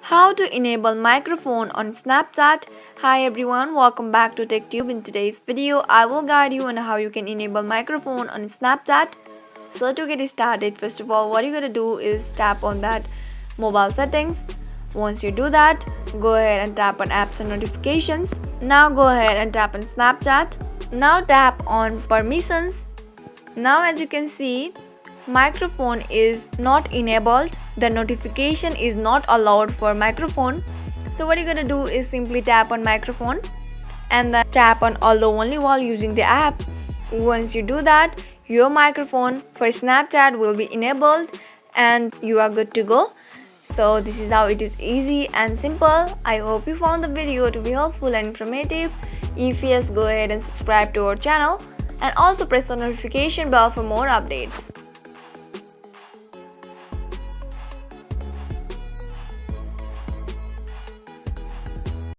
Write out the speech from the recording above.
How to enable microphone on Snapchat. Hi everyone, welcome back to TechTube. In today's video, I will guide you on how you can enable microphone on Snapchat. So to get started, first of all, what you're gonna do is tap on that mobile settings. Once you do that, go ahead and tap on apps and notifications. Now go ahead and tap on Snapchat. Now tap on permissions. Now as you can see, microphone is not enabled. The notification is not allowed for microphone. So what you're gonna do is simply tap on microphone and then tap on allow only while using the app. Once you do that, your microphone for Snapchat will be enabled and you are good to go. So this is how it is easy and simple. I hope you found the video to be helpful and informative. If yes, go ahead and subscribe to our channel and also press the notification bell for more updates.